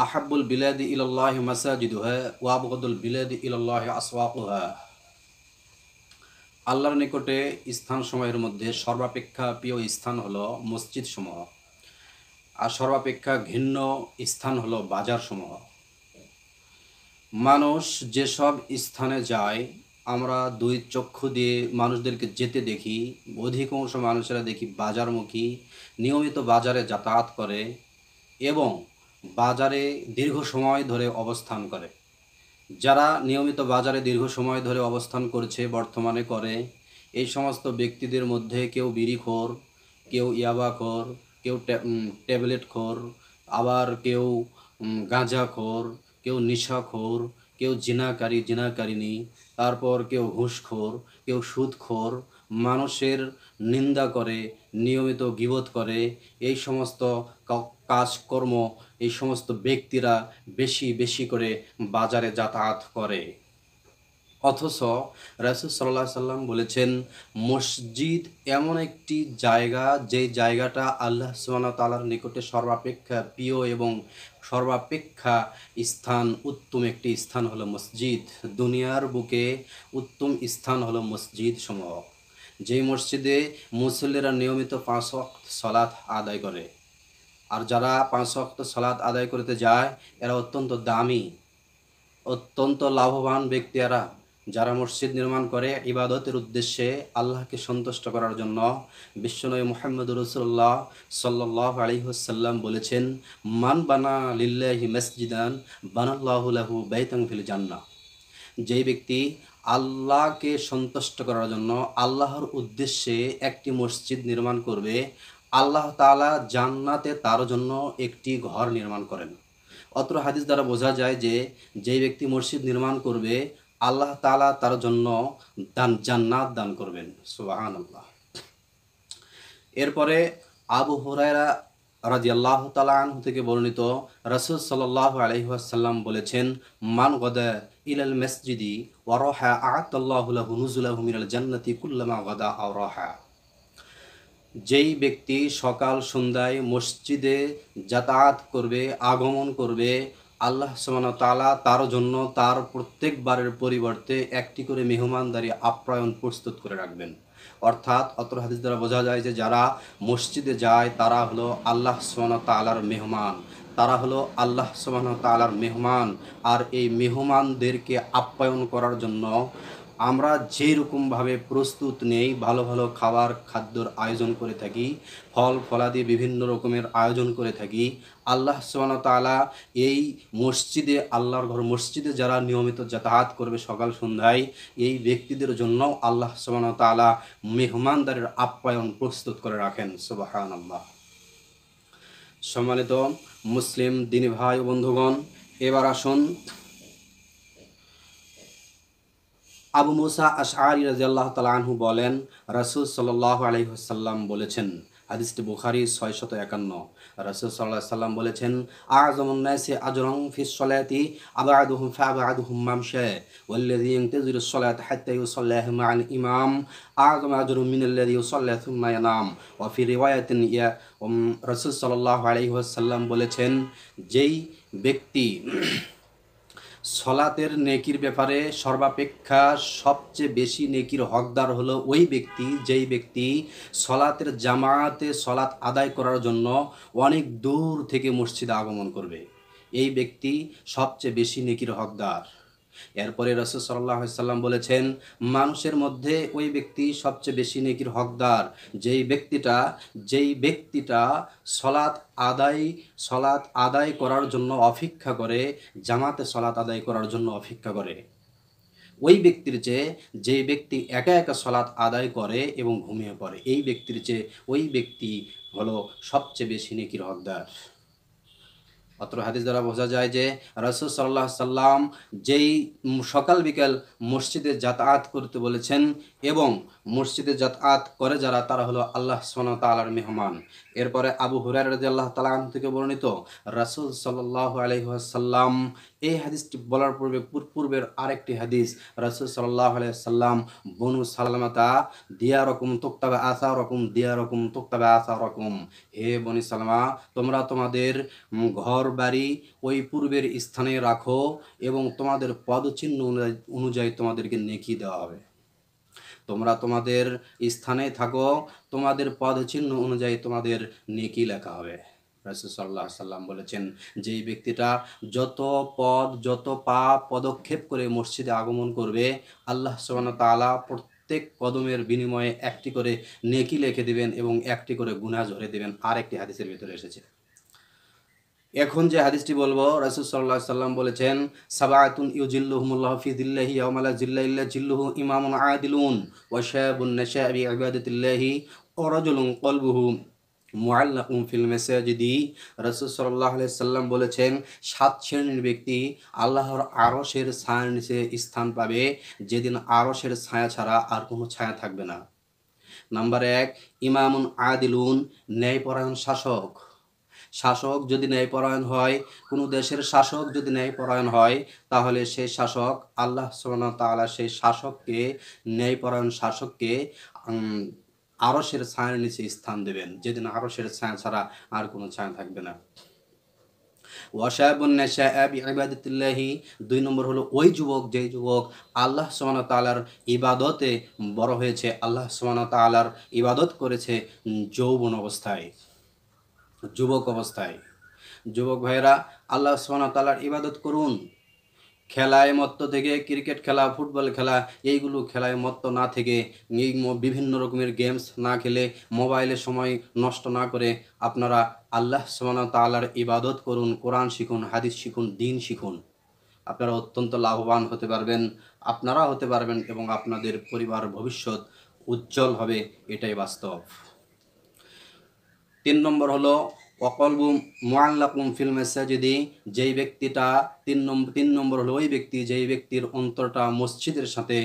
আহাব্বুল বিলাদি ইলাল্লাহি মাসাজিদুহা ওয়া আবগাদুল বিলাদি ইলাল্লাহি আসওয়াকুহা। আল্লাহর নিকটে স্থানসমূহের মধ্যে সর্বাপেক্ষা প্রিয় স্থান হলো মসজিদ সমূহ, আর সর্বাপেক্ষা ঘৃণ্য স্থান হলো বাজার সমূহ। মানুষ যেসব স্থানে যায়, আমরা দুই চক্ষু দিয়ে মানুষদেরকে যেতে দেখি। অধিকাংশ মানুষেরা দেখি বাজারমুখী, নিয়মিত বাজারে যাতায়াত করে এবং বাজারে দীর্ঘ সময় ধরে অবস্থান করে। যারা নিয়মিত বাজারে দীর্ঘ সময় ধরে অবস্থান করছে, বর্তমানে করে, এই সমস্ত ব্যক্তিদের মধ্যে কেউ বিড়িখোর, কেউ ইয়াবাখোর, কেউ ট্যাবলেটখোর, আবার কেউ গাঁজাখোর, কেউ নেশাখোর, কেউ জিনাকারিনী, তারপর কেউ ঘুষখোর, কেউ সুদখোর, মানুষের নিন্দা করে, নিয়মিত গীবত করে। এই সমস্ত কাজকর্ম এই সমস্ত ব্যক্তিরা বেশি বেশি করে বাজারে যাতায়াত করে। অথচ রাসূল সাল্লাল্লাহু আলাইহি সাল্লাম বলেছেন, মসজিদ এমন একটি জায়গা, যে জায়গাটা আল্লাহ সুবহানাহু ওয়া তাআলার নিকটে সর্বাপেক্ষা প্রিয় এবং সর্বাপেক্ষা স্থান, উত্তম একটি স্থান হলো মসজিদ। দুনিয়ার বুকে উত্তম স্থান হলো মসজিদ সমূহ, যেই মসজিদে মুসল্লিরা নিয়মিত 5 ওয়াক্ত সালাত আদায় করে। আর যারা 5 ওয়াক্ত সালাত আদায় করতে যায়, এরা অত্যন্ত দামি, অত্যন্ত লাভবান ব্যক্তি। এরা যারা মসজিদ নির্মাণ করে ইবাদতের উদ্দেশ্যে, আল্লাহকে সন্তুষ্ট করার জন্য। বিশ্বনবী মুহাম্মদুর রাসূলুল্লাহ সাল্লাল্লাহু আলাইহি ওয়াসাল্লাম বলেছেন, মান বানা লিল্লাহি মসজিদান বানাল্লাহু লাহু বাইতান ফিল জান্নাহ। যেই ব্যক্তি আল্লাহকে সন্তুষ্ট করার জন্য, আল্লাহর উদ্দেশ্যে একটি মসজিদ নির্মাণ করবে, আল্লাহ তাআলা জান্নাতে তার জন্য একটি ঘর নির্মাণ করেন। অত্র হাদিস দ্বারা বোঝা যায় যে, যেই ব্যক্তি মসজিদ নির্মাণ করবে, আল্লাহ তাআলা তার জন্য জান্নাত দান করবেন। সুবহানাল্লাহ। এরপরে আবু হুরায়রা রাদিয়াল্লাহু তাআলা আনহু থেকে বর্ণিত, রাসূল সাল্লাল্লাহু আলাইহি ওয়াসাল্লাম বলেছেন, মান গাদা ইলাল মসজিদি ওয়া রাহা আ'তাল্লাহু লাহু নুজুলাহু মিনাল জান্নাতি কুল্লামা গাদা আও রাহা। যেই ব্যক্তি সকাল সন্ধ্যায় মসজিদে যাতায়াত করবে, আগমন করবে, আল্লাহ সুবহানাহু ওয়া তাআলা তার জন্য তার প্রত্যেকবারের পরিবর্তে একটি করে মেহমানদারি আপ্যায়ন প্রস্তুত করে রাখবেন। অর্থাৎ অত্র হাদিস দ্বারা বোঝা যায় যে, যারা মসজিদে যায় তারা হলো আল্লাহ সুবহানাহু ওয়া তাআলার মেহমান, তারা হলো আল্লাহ সুবহানাহু ওয়া তাআলার মেহমান। আর এই মেহমানদেরকে আপ্যায়ন করার জন্য আমরা যেরকমভাবে প্রস্তুত নেই, ভালো ভালো খাদ্যর আয়োজন করে থাকি, ফল ফলাদি বিভিন্ন রকমের আয়োজন করে থাকি, আল্লাহ সুবহানাহু ওয়া তাআলা এই মসজিদে, আল্লাহর ঘর মসজিদে যারা নিয়মিত যাতায়াত করবে সকাল সন্ধ্যায়, এই ব্যক্তিদের জন্য আল্লাহ সুবহানাহু ওয়া তাআলা মেহমানদারের আপ্যায়ন প্রস্তুত করে রাখেন। সুবহানাল্লাহ। সম্মানিত মুসলিম দিনী ভাই ও বন্ধুগণ, এবার আসুন, আবু মুসা আশআরী রাদিয়াল্লাহু তাআলা আনহু বলেন, রাসূল সাল্লাল্লাহু আলাইহি ওয়াসাল্লাম বলেছেন, হাদিসটি বুখারী 651, রাসূল সাল্লাল্লাহু আলাইহি ওয়াসাল্লাম বলেছেন, আ'যামুন নাসি আজরান ফিস সালাতি আবআদুহুম ফাআবআদুহুম মামশা ওয়াল্লাযী ইয়ানতাযিরু সালাতা হাত্তা ইউসাল্লিহা মা'আল ইমাম আ'যামু আজরুম মিনাল্লাযী ইউসাল্লি সুম্মা ইয়ানাম। ওয়া ফি রিওয়ায়াতিন রাসূল সাল্লাল্লাহু আলাইহি ওয়াসাল্লাম বলেছেন, যেই ব্যক্তি সলাতের নেকির ব্যাপারে সর্বাপেক্ষা সবচেয়ে বেশি নেকির হকদার হলো ওই ব্যক্তি, যেই ব্যক্তি সলাতের জামাতে সলাত আদায় করার জন্য অনেক দূর থেকে মসজিদে আগমন করবে। এই ব্যক্তি সবচেয়ে বেশি নেকির হকদার। এরপরে রাসূল সাল্লাল্লাহু আলাইহি সাল্লাম বলেছেন, মানুষের মধ্যে ওই ব্যক্তি সবচেয়ে বেশি নেকির হকদার, যেই ব্যক্তিটা সলাত আদায় করার জন্য অপেক্ষা করে, জামাতে সলাত আদায় করার জন্য অপেক্ষা করে। ওই ব্যক্তির চেয়ে যে ব্যক্তি একা একা সলাত আদায় করে এবং ঘুমিয়ে পড়ে, এই ব্যক্তির চেয়ে ওই ব্যক্তি হলো সবচেয়ে বেশি নেকির হকদার। অত্র হাদিস দ্বারা বোঝা যায় যে, রাসূল সাল্লাল্লাহু আলাইহি সাল্লাম যেই সকাল বিকাল মসজিদে যাতায়াত করতে বলেছেন এবং মসজিদে যাতায়াত করে যারা, তারা হলো আল্লাহ সুবহানাহু ওয়া তাআলার মেহমান। এরপরে আবু হুরায়রা রাদিয়াল্লাহু তাআলা আনহু থেকে বর্ণিত, রাসূল সাল্লাল্লাহু আলাইহি ওয়াসাল্লাম এই হাদিসটি বলার পূর্বের আরেকটি হাদিস, রাসূল সাল্লাল্লাহু আলাইহি ওয়াসাল্লাম বনু সালামাতা দিয়ারকুম তুক্তাবা আসারকুম দিয়ারকুম তুক্তাবা আসারকুম, হে বনি সালামা তোমরা তোমাদের ঘর বাড়ি ওই পূর্বের স্থানে রাখো এবং তোমাদের পদচিহ্ন অনুযায়ী তোমাদেরকে নেকি দেওয়া হবে। তোমরা তোমাদের স্থানে থাকো, তোমাদের পদচিহ্ন অনুযায়ী তোমাদের নেকি লেখা হবে। রাসূল সাল্লাল্লাহু আলাইহি সাল্লাম বলেছেন, যেই ব্যক্তিটা যত পা পদক্ষেপ করে মসজিদে আগমন করবে, আল্লাহ সুবহানাহু ওয়া তাআলা প্রত্যেক কদমের বিনিময়ে একটি করে নেকি লিখে দিবেন এবং একটি করে গুনাহ ঝরে দিবেন। আরেকটি হাদিসের ভিতরে এসেছে। এখন যে হাদিসটি বলবো, রাসূল সাল্লাল্লাহু আলাইহি সাল্লাম বলেছেন, সাবাতুন ইউজিল্লুহুমুল্লাহু ফি যিল্লিহি ইয়াওমা লা যিল্লা ইল্লা যিল্লুহু ইমামুন আদিলুন ওয়া শাবুন নাশা'a বি ইবাদাতিল্লাহি ওয়া রাজুলুন কলবুহু মুআল্লাকুন ফিল মাসাজিদি। রাসূল সাল্লাল্লাহু আলাইহি সাল্লাম বলেছেন, 7 শ্রেণীর ব্যক্তি আল্লাহর আরশের ছায়ার নিচে স্থান পাবে, যেদিন আরশের ছায়া ছাড়া আর কোনো ছায়া থাকবে না। নাম্বার 1, ইমামুন আদিলুন, ন্যায়পরায়ণ শাসক। শাসক যদি ন্যায়পরায়ণ হয়, কোনো দেশের শাসক যদি ন্যায়পরায়ণ হয়, তাহলে সেই শাসক আল্লাহ সুবহানাহু ওয়া তাআলা সেই শাসককে, ন্যায়পরায়ণ শাসককে আরশের ছায়ার নিচে স্থান দেবেন, যেদিন আরশের ছায়া ছাড়া আর কোনো ছায়া থাকবে না। ওয়াশাবুন নাশা'a বিইবাদাতিল্লাহি, 2 নম্বর হলো ওই যুবক, যেই যুবক আল্লাহ সুবহানাহু ওয়া তাআলার ইবাদতে বড় হয়েছে, আল্লাহ সুবহানাহু ওয়া তাআলার ইবাদত করেছে যৌবন অবস্থায়, যুবক অবস্থায়। যুবক ভাইয়েরা, আল্লাহ সুবহানাহু ওয়া তাআলার ইবাদত করুন। খেলায় মত্ত থেকে, ক্রিকেট খেলা, ফুটবল খেলা, এইগুলো খেলায় মত্ত না থেকে, এই বিভিন্ন রকমের গেমস না খেলে, মোবাইলে সময় নষ্ট না করে আপনারা আল্লাহ সুবহানাহু ওয়া তাআলার ইবাদত করুন, কোরআন শিখুন, হাদিস শিখুন, দ্বীন শিখুন। আপনারা অত্যন্ত লাভবান হতে পারবেন, আপনারা হতে পারবেন এবং আপনাদের পরিবার ভবিষ্যৎ উজ্জ্বল হবে, এটাই বাস্তব। 3 নম্বর হলো ওয়াকলবু মুআল্লাকুম ফিল মাসাজিদি, যেই ব্যক্তিটা 3 নম্বর হলো ওই ব্যক্তি, যেই ব্যক্তির অন্তরটা মসজিদের সাথে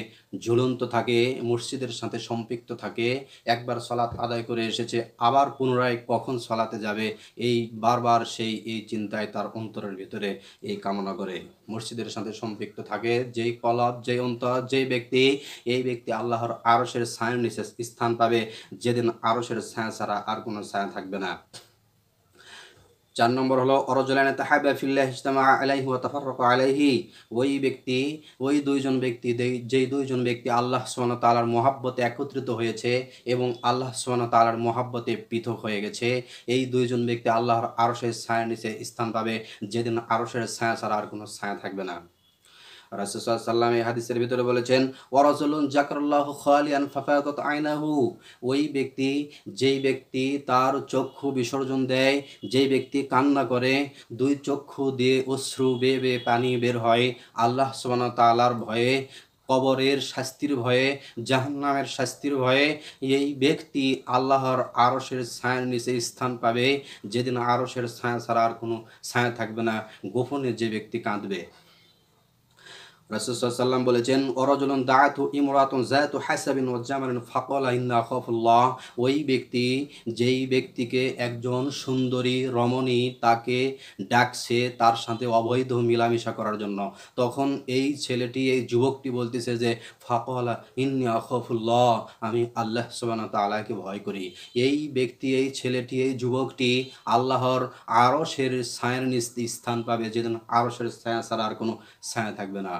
ঝুলন্ত থাকে, মসজিদের সাথে সম্পৃক্ত থাকে। একবার সালাত আদায় করে এসেছে, আবার পুনরায় কখন সালাতে যাবে, এই বারবার সেই এই চিন্তায় তার অন্তরের ভিতরে এই কামনা করে, মসজিদের সাথে সম্পৃক্ত থাকে। যেই কলব, যেই অন্তর, যেই ব্যক্তি, এই ব্যক্তি আল্লাহর আরশের ছায়ার নিচে স্থান পাবে, যেদিন আরশের ছায়া ছাড়া আর কোনো ছায়া থাকবে না। 4 নম্বর হলো ওয়ারাজুলানি তাহাব্বা ফিল্লাহি ইজতামা আলাইহি ওয়া তাফাররাকা আলাইহি, ওই ব্যক্তি, ওই দুইজন ব্যক্তি, যেই দুইজন ব্যক্তি আল্লাহ সুবহানাহু ওয়া তাআলার মহব্বতে একত্রিত হয়েছে এবং আল্লাহ সুবহানাহু ওয়া তাআলার মহব্বতে পৃথক হয়ে গেছে, এই দুইজন ব্যক্তি আল্লাহর আরশের ছায়ার নিচে স্থান পাবে, যেদিন আরশের ছায়া ছাড়া আর কোনো ছায়া থাকবে না। রাসূল সাল্লাল্লাহু আলাইহি ওয়াসাল্লাম এই হাদিসের ভিতরে বলেছেন, ওয়ারাজুলুন যাকারাল্লাহু খালিয়ান ফাফাদাত আইনাহু, ওই ব্যক্তি, যেই ব্যক্তি তার চক্ষু বিসর্জন দেয়, যেই ব্যক্তি কান্না করে, 2 চক্ষু দিয়ে অশ্রু বেয়ে বেয়ে পানি বের হয় আল্লাহ সুবহানাহু ওয়া তাআলার ভয়ে, কবরের শাস্তির ভয়ে, জাহান্নামের শাস্তির ভয়ে, এই ব্যক্তি আল্লাহর আরশের ছায়ার নিচে স্থান পাবে, যেদিন আরশের ছায়া ছাড়া আর কোনো ছায়া থাকবে না। গোপনে যে ব্যক্তি কাঁদবে। রাসূল সাল্লাল্লাহু আলাইহি ওয়াসাল্লাম বলেছেন, ওয়ারাজুলুন দাআতু ইমরাতুন যাতু হাসাবিন ওয়া জামালিন ফাকালা ইন্না আখাফুল্লাহ, ওই ব্যক্তি, যেই ব্যক্তিকে একজন সুন্দরী রমণী তাকে ডাকছে তার সাথে অবৈধ মিলামেশা করার জন্য, তখন এই ছেলেটি, এই যুবকটি বলতেছে যে ফাকালা ইন্নী আখাফুল্লাহ, আমি আল্লাহ সুবহানাহু ওয়া তাআলাকে ভয় করি। এই ব্যক্তি, এই ছেলেটি, এই যুবকটি আল্লাহর আরশের ছায়ার নিচে স্থান পাবে, যেদিন আরশের ছায়া ছাড়া আর কোনো ছায়া থাকবে না।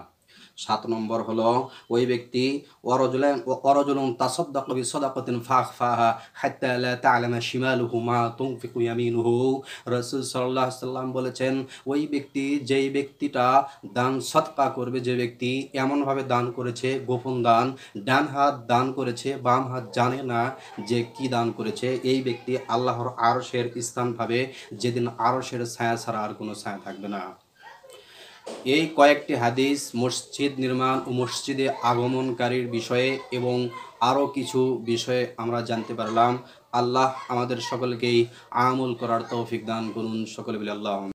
7 নম্বর হলো ওই ব্যক্তি, ওয়ারাজুলুন তাসাদ্দাকা বিসাদাকাতিন ফাখফাহা হাত্তা লা তা'লামা শিমালুহু মা তুনফিকু ইয়ামিনুহু। রাসূল সাল্লাল্লাহু আলাইহি ওয়াসাল্লাম বলেছেন, ওই ব্যক্তি, যেই ব্যক্তিটা দান সদকা করবে, যে ব্যক্তি এমনভাবে দান করেছে, গোপন দান, ডান হাত দান করেছে, বাম হাত জানে না যে কি দান করেছে, এই ব্যক্তি আল্লাহর আরশের স্থান পাবে, যেদিন আরশের ছায়া ছাড়া আর কোনো ছায়া থাকবে না। এই কয়েকটি হাদিস মসজিদ নির্মাণ ও মসজিদে আগমনকারীর বিষয়ে এবং আরও কিছু বিষয়ে আমরা জানতে পারলাম। আল্লাহ আমাদের সকলকেই আমল করার তৌফিক দান করুন। সকলে বলি আল্লাহ।